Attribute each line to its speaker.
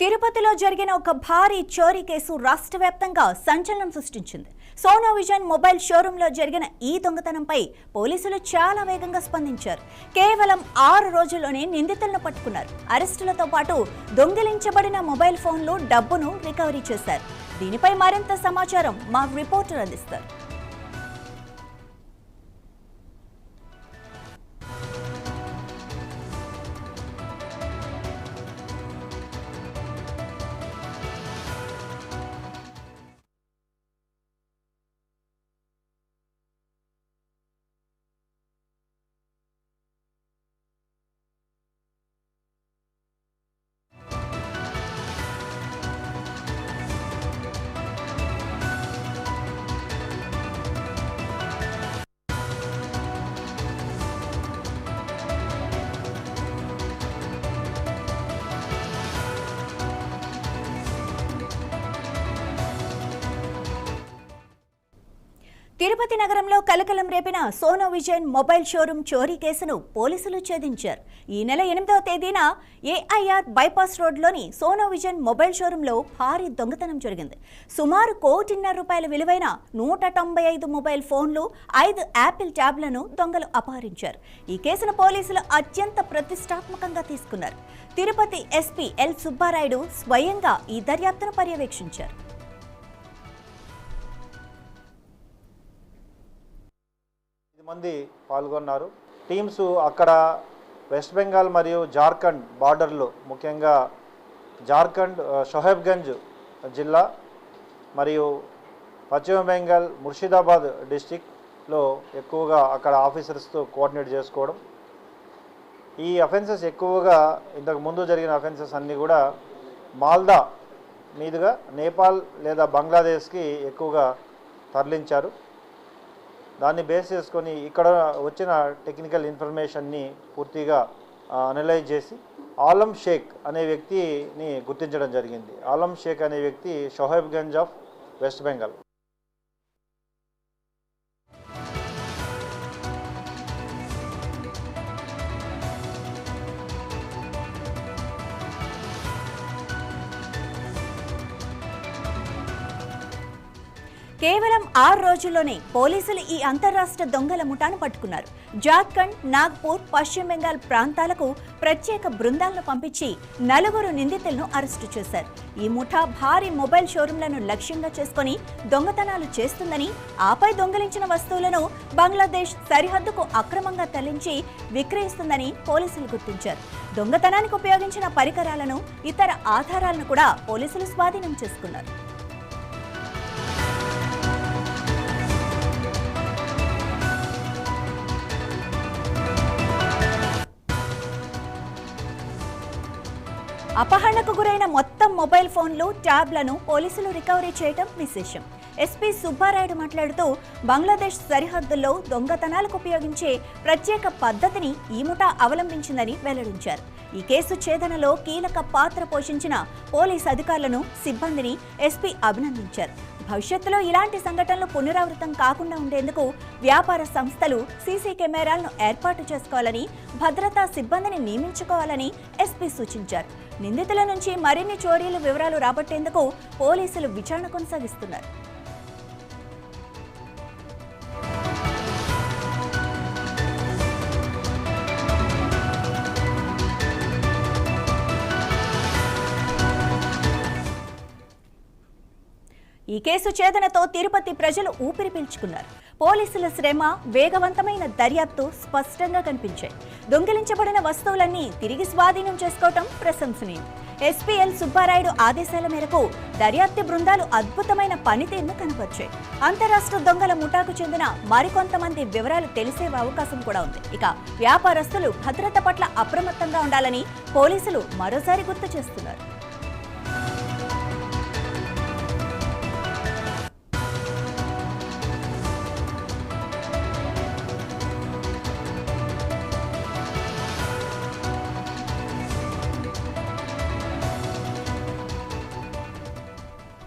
Speaker 1: తిరుపతిలో జరిగిన ఒక భారీ చోరీ కేసు రాష్ట్ర వ్యాప్తంగా సంచలనం సృష్టించింది. సోనో విజన్ మొబైల్ షోరూంలో జరిగిన ఈ దొంగతనంపై పోలీసులు చాలా వేగంగా స్పందించారు. కేవలం 6 రోజుల్లోనే నిందితులను పట్టుకున్నారు. అరెస్టులతో పాటు దొంగిలించబడిన మొబైల్ ఫోన్లు, డబ్బును రికవరీ చేశారు. దీనిపై మరింత సమాచారం మా రిపోర్టర్ అందిస్తారు. తిరుపతి నగరంలో కలకలం రేపిన సోనో విజన్ మొబైల్ షోరూం చోరీ కేసును పోలీసులు ఛేదించారు. ఈ నెల 8వ తేదీన ఏఐఆర్ బైపాస్ రోడ్లోని సోనో విజన్ మొబైల్ షోరూంలో భారీ దొంగతనం జరిగింది. సుమారు ₹1.5 కోటి విలువైన 195 మొబైల్ ఫోన్లు, 5 యాపిల్ ట్యాబ్లను దొంగలు అపహరించారు. ఈ కేసును పోలీసులు అత్యంత ప్రతిష్టాత్మకంగా తీసుకున్నారు. తిరుపతి ఎస్పీ ఎల్ సుబ్బారాయుడు స్వయంగా ఈ దర్యాప్తును పర్యవేక్షించారు.
Speaker 2: మంది పాల్గొన్నారు. టీమ్స్ అక్కడ వెస్ట్ బెంగాల్ మరియు జార్ఖండ్ బార్డర్లో, ముఖ్యంగా జార్ఖండ్ షోహెబ్గంజ్ జిల్లా మరియు పశ్చిమ బెంగాల్ ముర్షిదాబాద్ డిస్టిక్లో ఎక్కువగా అక్కడ ఆఫీసర్స్తో కోఆర్డినేట్ చేసుకోవడం. ఈ అఫెన్సెస్ ఎక్కువగా ఇంతకు ముందు జరిగిన అఫెన్సెస్ అన్నీ కూడా మాల్దా మీదుగా నేపాల్ లేదా బంగ్లాదేశ్కి ఎక్కువగా తరలించారు. దాన్ని బేస్ చేసుకొని ఇక్కడ వచ్చిన టెక్నికల్ ఇన్ఫర్మేషన్ని పూర్తిగా అనలైజ్ చేసి ఆలం షేక్ అనే వ్యక్తిని గుర్తించడం జరిగింది. ఆలం షేక్ అనే వ్యక్తి షోహెబ్గంజ్ ఆఫ్ వెస్ట్ బెంగాల్.
Speaker 1: కేవలం 6 రోజుల్లోనే పోలీసులు ఈ అంతర్రాష్ట్ర దొంగల ముఠాను పట్టుకున్నారు. జార్ఖండ్, నాగ్పూర్, పశ్చిమ బెంగాల్ ప్రాంతాలకు ప్రత్యేక బృందాలను పంపించి 4 నిందితులను అరెస్టు చేశారు. ఈ ముఠా భారీ మొబైల్ షోరూంలను లక్ష్యంగా చేసుకుని దొంగతనాలు చేస్తుందని, ఆపై దొంగిలించిన వస్తువులను బంగ్లాదేశ్ సరిహద్దుకు అక్రమంగా తరలించి విక్రయిస్తుందని పోలీసులు గుర్తించారు. దొంగతనానికి ఉపయోగించిన పరికరాలను, ఇతర ఆధారాలను కూడా పోలీసులు స్వాధీనం చేసుకున్నారు. అపహరణకు గురైన మొత్తం మొబైల్ ఫోన్లు, ట్యాబ్లను పోలీసులు రికవరీ చేయడం విశేషం. ఎస్పీ సుబ్బారాయుడు మాట్లాడుతూ, బంగ్లాదేశ్ సరిహద్దుల్లో దొంగతనాలకు ఉపయోగించే ప్రత్యేక పద్ధతిని ఈ ముఠా అవలంబించిందని వెల్లడించారు. ఈ కేసు ఛేదనలో కీలక పాత్ర పోషించిన పోలీస్ అధికారులను, సిబ్బందిని ఎస్పీ అభినందించారు. భవిష్యత్తులో ఇలాంటి సంఘటనలు పునరావృతం కాకుండా ఉండేందుకు వ్యాపార సంస్థలు సీసీ కెమెరాలను ఏర్పాటు చేసుకోవాలని, భద్రతా సిబ్బందిని నియమించుకోవాలని ఎస్పీ సూచించారు. నిందితుల నుంచి మరిన్ని చోరీల వివరాలు రాబట్టేందుకు పోలీసులు విచారణ కొనసాగిస్తున్నారు. ఈ కేసు ఛేదనతో తిరుపతి ప్రజలు ఊపిరి పీల్చుకున్నారు. పోలీసుల శ్రమ, వేగవంతమైన దర్యాప్తు స్పష్టంగా కనిపించాయి. దొంగిలించబడిన వస్తువులన్నీ తిరిగి స్వాధీనం చేసుకోవటం ప్రశంసనీయం. ఎస్పీ ఎల్ సుబ్బారాయుడు ఆదేశాల మేరకు దర్యాప్తు బృందాలు అద్భుతమైన పనితీరును కనబర్చాయి. అంతరాష్ట్ర దొంగల ముఠాకు చెందిన మరికొంతమంది వివరాలు తెలిసే అవకాశం కూడా ఉంది. ఇక వ్యాపారస్తులు భద్రత పట్ల అప్రమత్తంగా ఉండాలని పోలీసులు మరోసారి గుర్తు చేస్తున్నారు.